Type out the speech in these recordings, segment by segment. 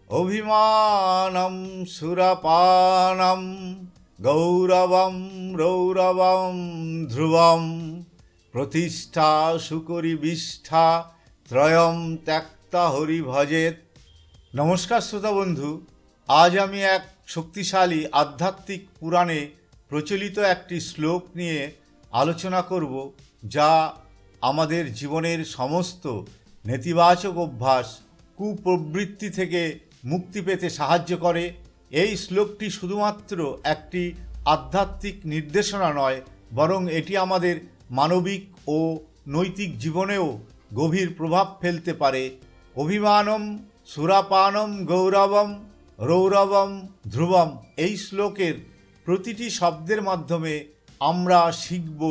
অভিমানম সুরাপানম গৌরবম রৌরবম ধ্রুবম প্রতিষ্ঠা সুকরি বিষ্ঠা ত্রয়ম ত্যক্তা হরি ভজেত। নমস্কার শ্রোতা বন্ধু, আজ আমি এক শক্তিশালী আধ্যাত্মিক পুরাণে প্রচলিত একটি শ্লোক নিয়ে আলোচনা করব, যা আমাদের জীবনের সমস্ত নেতিবাচক অভ্যাস কুপ্রবৃত্তি থেকে মুক্তি পেতে সাহায্য করে। এই শ্লোকটি শুধুমাত্র একটি আধ্যাত্মিক নির্দেশনা নয়, বরং এটি আমাদের মানবিক ও নৈতিক জীবনেও গভীর প্রভাব ফেলতে পারে। অভিমানম সুরাপানম গৌরবম রৌরবম ধ্রুবম, এই শ্লোকের প্রতিটি শব্দের মাধ্যমে আমরা শিখব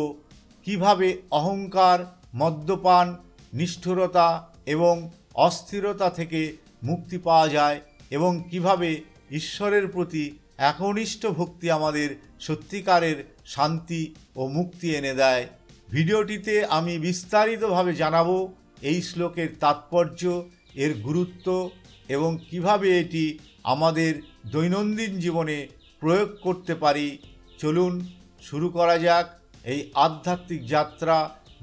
কিভাবে অহংকার, মদ্যপান, নিষ্ঠুরতা এবং অস্থিরতা থেকে মুক্তি পাওয়া যায় এবং কিভাবে ঈশ্বরের প্রতি একনিষ্ঠ ভক্তি আমাদের সত্যিকারের শান্তি ও মুক্তি এনে দেয়। ভিডিওটিতে আমি বিস্তারিতভাবে জানাবো এই শ্লোকের তাৎপর্য, এর গুরুত্ব এবং কিভাবে এটি আমাদের দৈনন্দিন জীবনে প্রয়োগ করতে পারি। চলুন শুরু করা যাক এই আধ্যাত্মিক যাত্রা,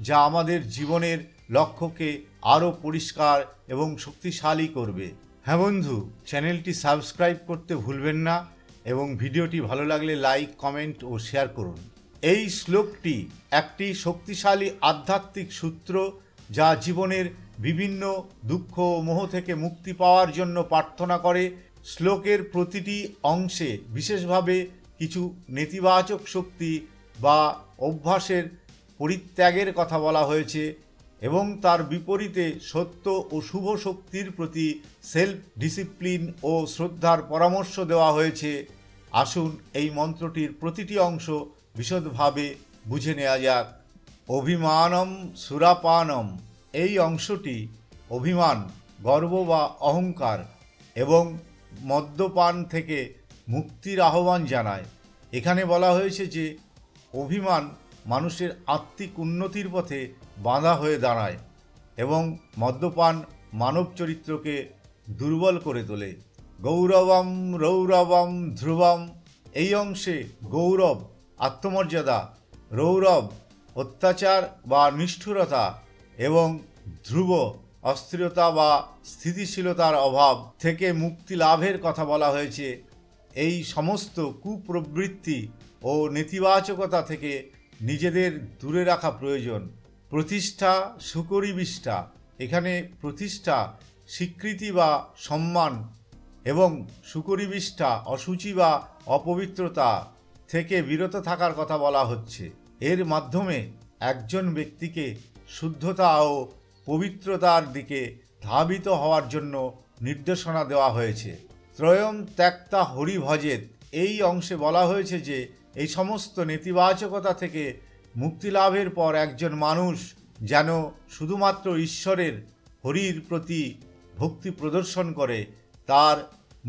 যা আমাদের জীবনের লক্ষ্যকে আরও পরিষ্কার এবং শক্তিশালী করবে। হ্যাঁ বন্ধু, চ্যানেলটি সাবস্ক্রাইব করতে ভুলবেন না এবং ভিডিওটি ভালো লাগলে লাইক, কমেন্ট ও শেয়ার করুন। এই শ্লোকটি একটি শক্তিশালী আধ্যাত্মিক সূত্র, যা জীবনের বিভিন্ন দুঃখ ও মোহ থেকে মুক্তি পাওয়ার জন্য প্রার্থনা করে। শ্লোকের প্রতিটি অংশে বিশেষভাবে কিছু নেতিবাচক শক্তি বা অভ্যাসের পরিত্যাগের কথা বলা হয়েছে এবং তার বিপরীতে সত্য ও শুভ শক্তির প্রতি সেলফ ডিসিপ্লিন ও শ্রদ্ধার পরামর্শ দেওয়া হয়েছে। আসুন এই মন্ত্রটির প্রতিটি অংশ বিশদভাবে বুঝে নেওয়া যাক। অভিমানম সুরাপানম, এই অংশটি অভিমান, গর্ব বা অহংকার এবং মদ্যপান থেকে মুক্তির আহ্বান জানায়। এখানে বলা হয়েছে যে অভিমান মানুষের আত্মিক উন্নতির পথে বাধা হয়ে দাঁড়ায় এবং মদ্যপান মানব চরিত্রকে দুর্বল করে তোলে। গৌরবম রৌরবম ধ্রুবম, এই অংশে গৌরব আত্মমর্যাদা, রৌরব অত্যাচার বা নিষ্ঠুরতা এবং ধ্রুব অস্থিরতা বা স্থিতিশীলতার অভাব থেকে মুক্তি লাভের কথা বলা হয়েছে। এই সমস্ত কুপ্রবৃত্তি ও নেতিবাচকতা থেকে নিজেদের দূরে রাখা প্রয়োজন। প্রতিষ্ঠা সুকরি বিষ্ঠা, এখানে প্রতিষ্ঠা স্বীকৃতি বা সম্মান এবং সুকরি বিষ্ঠা অশুচি বা অপবিত্রতা থেকে বিরত থাকার কথা বলা হচ্ছে। এর মাধ্যমে একজন ব্যক্তিকে শুদ্ধতা ও পবিত্রতার দিকে ধাবিত হওয়ার জন্য নির্দেশনা দেওয়া হয়েছে। ত্রয়ম ত্যক্তা হরি ভজেত, এই অংশে বলা হয়েছে যে এই সমস্ত নেতিবাচকতা থেকে মুক্তি লাভের পর একজন মানুষ যেন শুধুমাত্র ঈশ্বরের, হরির প্রতি ভক্তি প্রদর্শন করে। তার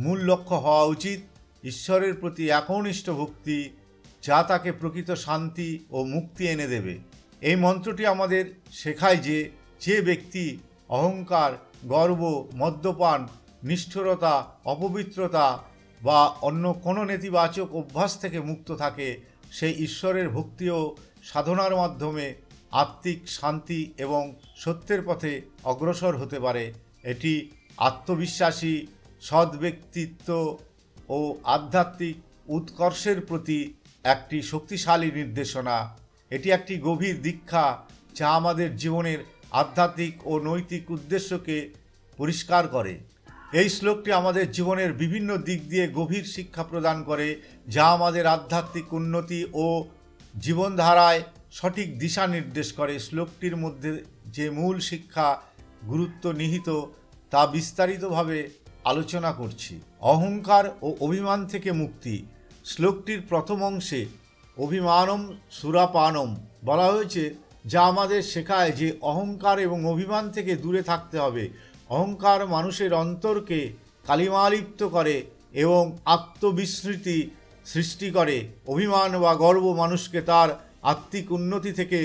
মূল লক্ষ্য হওয়া উচিত ঈশ্বরের প্রতি একনিষ্ঠ ভক্তি, যা তাকে প্রকৃত শান্তি ও মুক্তি এনে দেবে। এই মন্ত্রটি আমাদের শেখায় যে যে ব্যক্তি অহংকার, গর্ব, মদ্যপান, নিষ্ঠুরতা, অপবিত্রতা বা অন্য কোনো নেতিবাচক অভ্যাস থেকে মুক্ত থাকে, সেই ঈশ্বরের ভক্তি ও সাধনার মাধ্যমে আত্মিক শান্তি এবং সত্যের পথে অগ্রসর হতে পারে। এটি আত্মবিশ্বাসী, সৎ ব্যক্তিত্ব ও আধ্যাত্মিক উৎকর্ষের প্রতি একটি শক্তিশালী নির্দেশনা। এটি একটি গভীর দীক্ষা, যা আমাদের জীবনের আধ্যাত্মিক ও নৈতিক উদ্দেশ্যকে পরিষ্কার করে। এই শ্লোকটি আমাদের জীবনের বিভিন্ন দিক দিয়ে গভীর শিক্ষা প্রদান করে, যা আমাদের আধ্যাত্মিক উন্নতি ও জীবনধারায় সঠিক দিশা নির্দেশ করে। শ্লোকটির মধ্যে যে মূল শিক্ষা গুরুত্ব নিহিত তা বিস্তারিতভাবে আলোচনা করছি। অহংকার ও অভিমান থেকে মুক্তি। শ্লোকটির প্রথম অংশে অভিমানম সুরাপানম বলা হয়েছে, যা আমাদের শেখায় যে অহংকার এবং অভিমান থেকে দূরে থাকতে হবে। অহংকার মানুষের অন্তরকে কালিমালিপ্ত করে এবং আত্মবিস্মৃতি সৃষ্টি করে। অভিমান বা গর্ব মানুষকে তার আত্মিক উন্নতি থেকে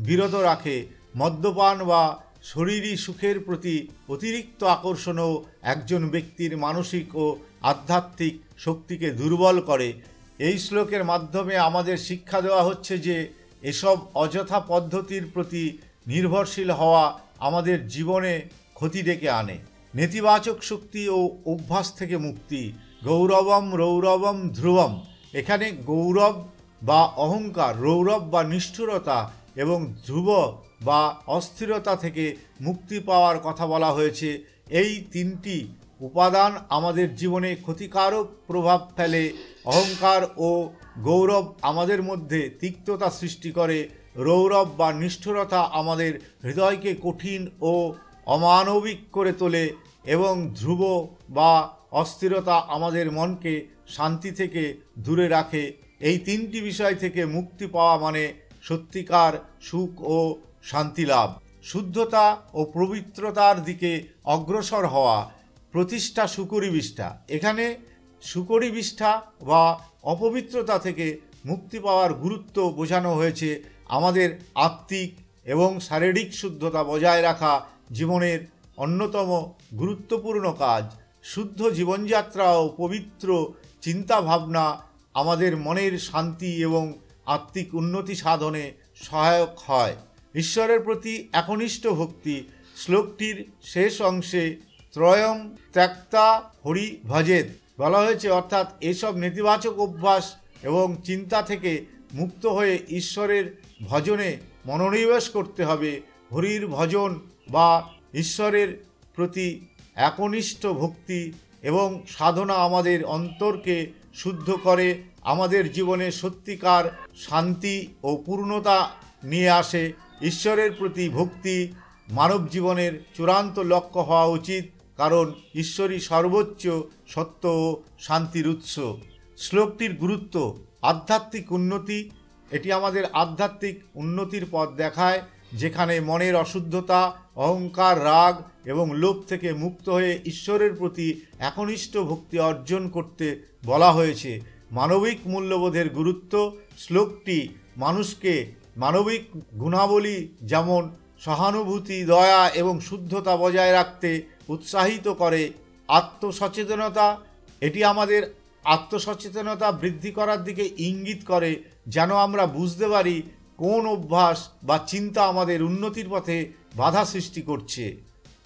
বিরত রাখে। মদ্যপান বা শরীরী সুখের প্রতি অতিরিক্ত আকর্ষণও একজন ব্যক্তির মানসিক ও আধ্যাত্মিক শক্তিকে দুর্বল করে। এই শ্লোকের মাধ্যমে আমাদের শিক্ষা দেওয়া হচ্ছে যে এসব অযথা পদ্ধতির প্রতি নির্ভরশীল হওয়া আমাদের জীবনে ক্ষতি ডেকে আনে। নেতিবাচক শক্তি ও অভ্যাস থেকে মুক্তি। গৌরবম রৌরবম ধ্রুবম। এখানে গৌরব বা অহংকার, রৌরব বা নিষ্ঠুরতা এবং ধ্রুব বা অস্থিরতা থেকে মুক্তি পাওয়ার কথা বলা হয়েছে। এই তিনটি উপাদান আমাদের জীবনে ক্ষতিকারক প্রভাব ফেলে। অহংকার ও গৌরব আমাদের মধ্যে তিক্ততা সৃষ্টি করে। রৌরব বা নিষ্ঠুরতা আমাদের হৃদয়কে কঠিন ও অমানবিক করে তোলে এবং ধ্রুব বা অস্থিরতা আমাদের মনকে শান্তি থেকে দূরে রাখে। এই তিনটি বিষয় থেকে মুক্তি পাওয়া মানে সত্যিকার সুখ ও শান্তি লাভ। শুদ্ধতা ও পবিত্রতার দিকে অগ্রসর হওয়া। প্রতিষ্ঠা সুকরিবিষ্ঠা। এখানে সুকরিবিষ্ঠা বা অপবিত্রতা থেকে মুক্তি পাওয়ার গুরুত্ব বোঝানো হয়েছে। আমাদের আত্মিক এবং শারীরিক শুদ্ধতা বজায় রাখা জীবনের অন্যতম গুরুত্বপূর্ণ কাজ। শুদ্ধ জীবনযাত্রা ও পবিত্র চিন্তাভাবনা আমাদের মনের শান্তি এবং আত্মিক উন্নতি সাধনে সহায়ক হয়। ঈশ্বরের প্রতি একনিষ্ঠ ভক্তি। শ্লোকটির শেষ অংশে ত্রয়ম ত্যক্তা হরি ভজেত বলা হয়েছে, অর্থাৎ এসব নেতিবাচক অভ্যাস এবং চিন্তা থেকে মুক্ত হয়ে ঈশ্বরের ভজনে মনোনিবেশ করতে হবে। হরির ভজন বা ঈশ্বরের প্রতি একনিষ্ঠ ভক্তি এবং সাধনা আমাদের অন্তরকে শুদ্ধ করে, আমাদের জীবনে সত্যিকার শান্তি ও পূর্ণতা নিয়ে আসে। ঈশ্বরের প্রতি ভক্তি মানব জীবনের চূড়ান্ত লক্ষ্য হওয়া উচিত, কারণ ঈশ্বরই সর্বোচ্চ সত্য ও শান্তির উৎস। শ্লোকটির গুরুত্ব। আধ্যাত্মিক উন্নতি। এটি আমাদের আধ্যাত্মিক উন্নতির পথ দেখায়, যেখানে মনের অশুদ্ধতা, অহংকার, রাগ এবং লোভ থেকে মুক্ত হয়ে ঈশ্বরের প্রতি একনিষ্ঠ ভক্তি অর্জন করতে বলা হয়েছে। মানবিক মূল্যবোধের গুরুত্ব। শ্লোকটি মানুষকে মানবিক গুণাবলী যেমন সহানুভূতি, দয়া এবং শুদ্ধতা বজায় রাখতে উৎসাহিত করে। আত্মসচেতনতা। এটি আমাদের আত্মসচেতনতা বৃদ্ধি করার দিকে ইঙ্গিত করে, যেন আমরা বুঝতে পারি কোন অভ্যাস বা চিন্তা আমাদের উন্নতির পথে বাধা সৃষ্টি করছে।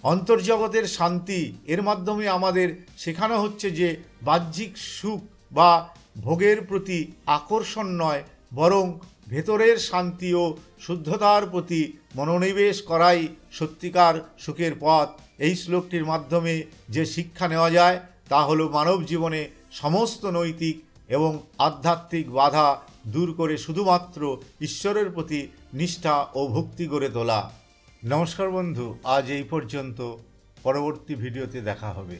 অন্তর্জগতের শান্তি। এর মাধ্যমে আমাদের শেখানো হচ্ছে যে বাহ্যিক সুখ বা ভোগের প্রতি আকর্ষণ নয়, বরং ভেতরের শান্তি ও শুদ্ধতার প্রতি মনোনিবেশ করাই সত্যিকার সুখের পথ। এই শ্লোকটির মাধ্যমে যে শিক্ষা নেওয়া যায় তা হলো মানব জীবনে সমস্ত নৈতিক এবং আধ্যাত্মিক বাধা দূর করে শুধুমাত্র ঈশ্বরের প্রতি নিষ্ঠা ও ভক্তি গড়ে তোলা। নমস্কার বন্ধু, আজ এই পর্যন্ত। পরবর্তী ভিডিওতে দেখা হবে।